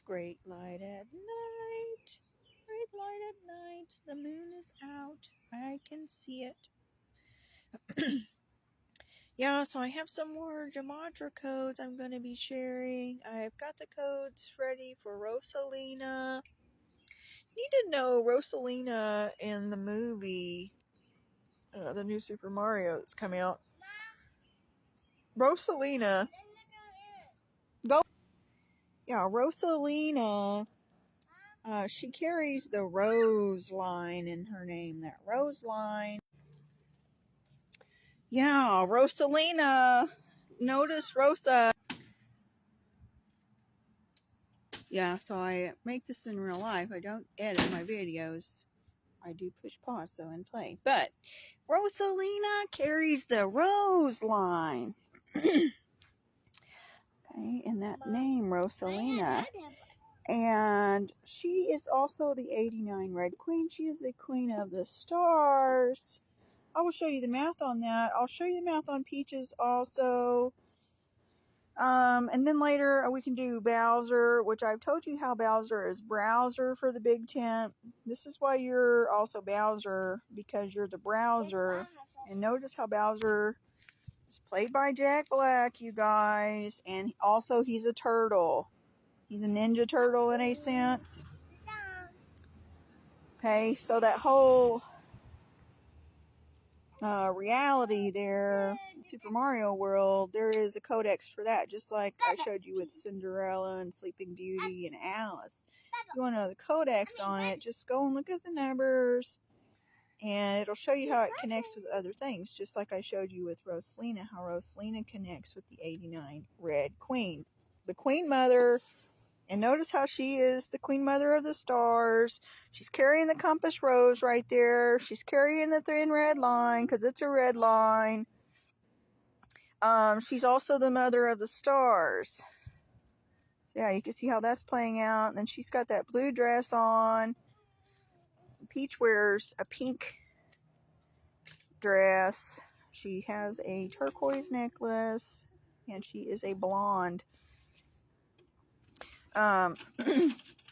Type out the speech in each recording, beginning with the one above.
Great light at night. Great light at night. The moon is out. I can see it. Yeah, so I have some more gematria codes I'm going to be sharing. I've got the codes ready for Rosalina. You need to know Rosalina in the movie, the new Super Mario that's coming out. Rosalina. Go. Yeah, Rosalina. She carries the Rose line in her name. That Rose line. Yeah, Rosalina. Notice Rosa. Yeah, so I make this in real life. I don't edit my videos. I do push pause though and play. But Rosalina carries the Rose line. Okay, and that name, Rosalina. And she is also the 89 Red Queen. She is the Queen of the Stars. I will show you the math on that. I'll show you the math on Peaches also. And then later we can do Bowser, which I've told you how Bowser is browser for the big tent. This is why you're also Bowser, because you're the browser. And notice how Bowser is played by Jack Black, you guys. And also he's a turtle. He's a ninja turtle in a sense. Okay, so that whole reality there, Super Mario World, there is a codex for that, just like I showed you with Cinderella and Sleeping Beauty and Alice. If you want to know the codex on it, just go and look at the numbers, and it'll show you how it connects with other things, just like I showed you with Rosalina, how Rosalina connects with the 89 Red Queen, the Queen Mother. And notice how she is the Queen Mother of the Stars. She's carrying the compass rose right there. She's carrying the thin red line because it's a red line. She's also the Mother of the Stars. So yeah, you can see how that's playing out. And then she's got that blue dress on. Peach wears a pink dress. She has a turquoise necklace. And she is a blonde. Now,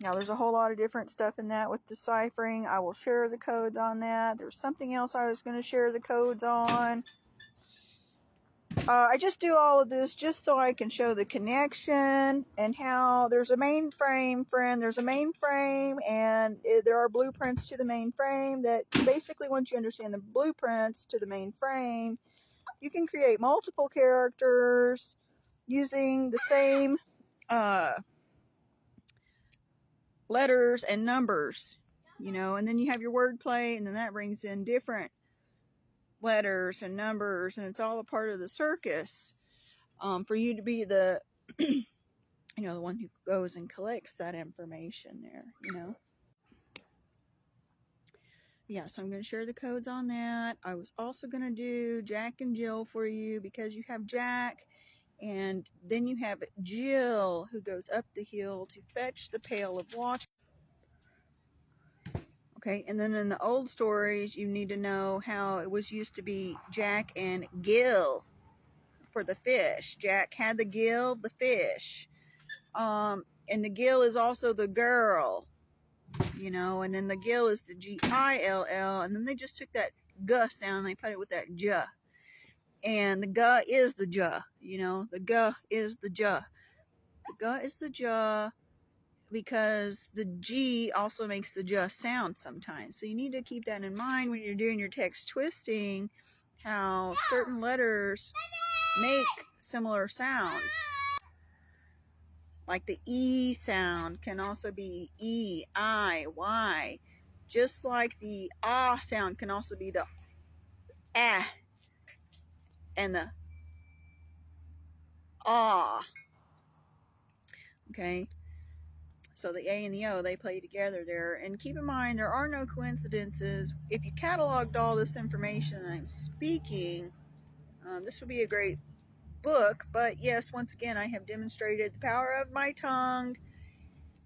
there's a whole lot of different stuff in that with deciphering. I will share the codes on that. There's something else I was going to share the codes on. I just do all of this just so I can show the connection and how there's a mainframe, friend. There's a mainframe, and there are blueprints to the mainframe that basically, once you understand the blueprints to the mainframe, you can create multiple characters using the same letters and numbers, you know, and then you have your wordplay, and then that brings in different letters and numbers, and it's all a part of the circus, for you to be the you know, the one who goes and collects that information there, you know. Yeah, so I'm going to share the codes on that. I was also going to do Jack and Jill for you, because you have Jack and then you have Jill, who goes up the hill to fetch the pail of water. Okay, and then in the old stories, you need to know how it was used to be Jack and Gill for the fish. Jack had the gill, the fish. And the gill is also the girl, you know, and then the gill is the G-I-L-L, and then they just took that G sound and they put it with that J. And the G is the J, you know, the G is the J. The G is the J, because the G also makes the J sound sometimes. So you need to keep that in mind when you're doing your text twisting, how certain letters make similar sounds. Like the E sound can also be E, I, Y. Just like the ah sound can also be the ah and the ah. Okay. So the A and the O, they play together there. And keep in mind, there are no coincidences. If you cataloged all this information I'm speaking, this would be a great book. But yes, once again, I have demonstrated the power of my tongue,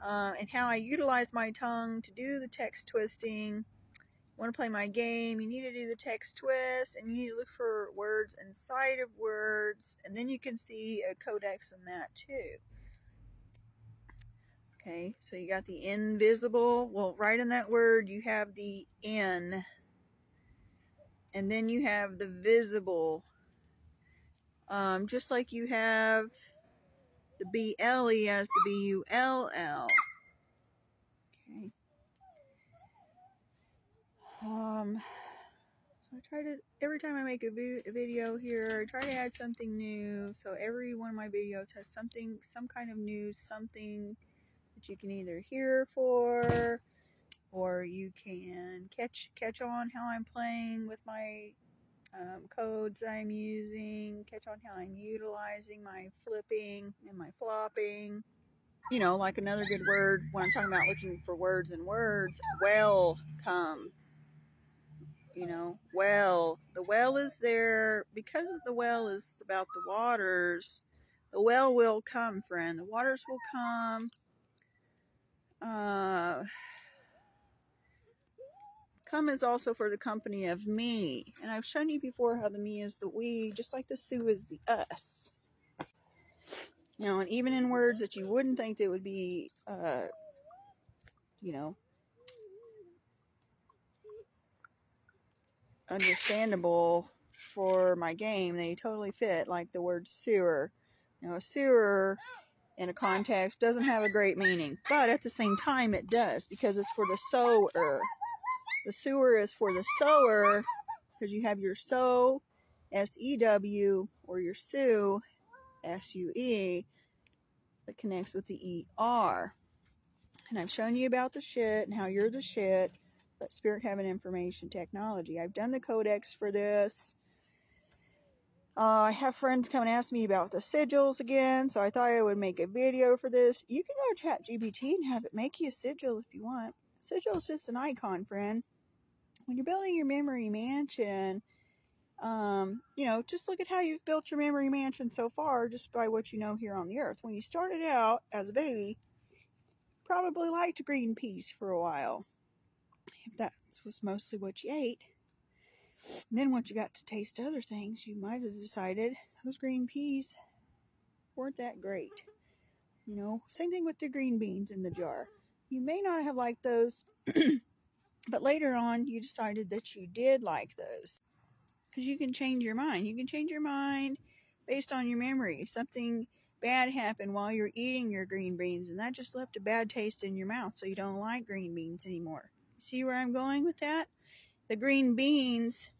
and how I utilize my tongue to do the text twisting. You want to play my game, you need to do the text twist, and you need to look for words inside of words, and then you can see a codex in that too. Okay, so you got the invisible. Well, right in that word, you have the N. And then you have the visible. Just like you have the BLE as the BULL. Okay. So I try to, every time I make a video here, I try to add something new. So every one of my videos has something, some kind of news, something that you can either hear for, or you can catch on how I'm playing with my codes that I'm using, catch on how I'm utilizing my flipping and my flopping. You know, like another good word when I'm talking about looking for words and words, welcome. You know, well, the well is there because the well is about the waters. The well will come, friend. The waters will come. Come is also for the company of me. And I've shown you before how the me is the we, just like the Sue is the us. You know, and even in words that you wouldn't think that would be, you know, understandable for my game, they totally fit, like the word sewer. You know, a sewer in a context doesn't have a great meaning, but at the same time it does, because it's for the sower. The sewer is for the sower, because you have your sow, S-E-W, or your Sue, S-U-E, that connects with the E-R. And I've shown you about the shit and how you're the shit, but Spirit Heaven Information Technology. I've done the codex for this. I have friends come and ask me about the sigils again, so I thought I would make a video for this. You can go to ChatGPT and have it make you a sigil if you want. Sigil is just an icon, friend. When you're building your memory mansion, you know, just look at how you've built your memory mansion so far, just by what you know here on the earth. When you started out as a baby, probably liked green peas for a while, if that was mostly what you ate. And then once you got to taste other things, you might have decided those green peas weren't that great. You know, same thing with the green beans in the jar. You may not have liked those, but later on you decided that you did like those. Because you can change your mind. You can change your mind based on your memory. Something bad happened while you're eating your green beans, and that just left a bad taste in your mouth, so you don't like green beans anymore. See where I'm going with that? The green beans,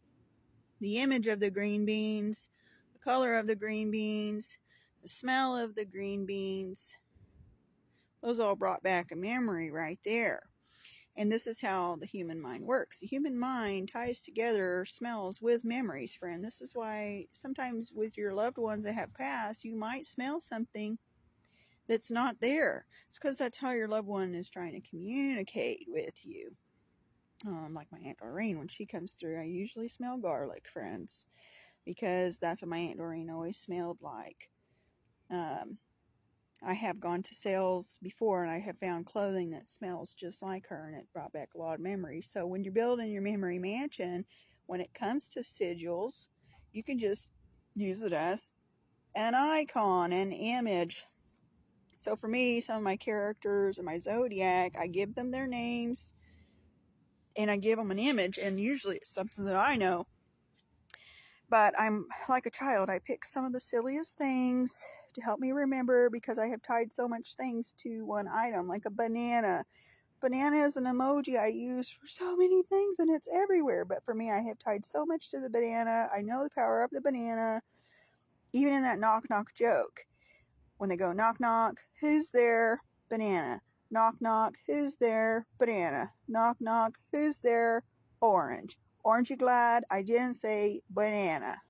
the image of the green beans, the color of the green beans, the smell of the green beans, those all brought back a memory right there. And this is how the human mind works. The human mind ties together smells with memories, friend. This is why sometimes with your loved ones that have passed, you might smell something that's not there. It's because that's how your loved one is trying to communicate with you. Like my Aunt Doreen, when she comes through, I usually smell garlic, friends, because that's what my Aunt Doreen always smelled like. I have gone to sales before, and I have found clothing that smells just like her, and it brought back a lot of memories. So when you're building your memory mansion, when it comes to sigils, you can just use it as an icon, an image. So for me, some of my characters in my zodiac, I give them their names, and I give them an image, and usually it's something that I know. But I'm like a child. I pick some of the silliest things to help me remember, because I have tied so much things to one item, like a banana. Banana is an emoji I use for so many things, and it's everywhere. But for me, I have tied so much to the banana. I know the power of the banana. Even in that knock knock joke, when they go knock knock, who's there? Banana. Knock knock, who's there? Banana. Knock knock, who's there? Orange. Aren't you glad I didn't say banana?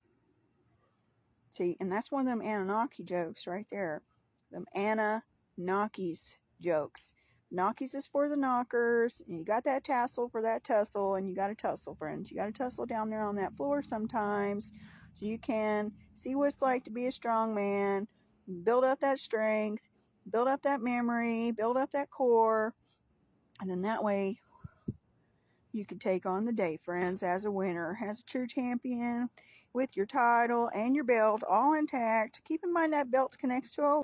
See, and that's one of them Anunnaki jokes right there. Them Anunnakis jokes. Knockies is for the knockers, and you got that tassel for that tussle, and you got to tussle, friends. You got to tussle down there on that floor sometimes, so you can see what it's like to be a strong man, build up that strength, build up that memory, build up that core, and then that way you can take on the day, friends, as a winner, as a true champion, with your title and your belt all intact. Keep in mind that belt connects to a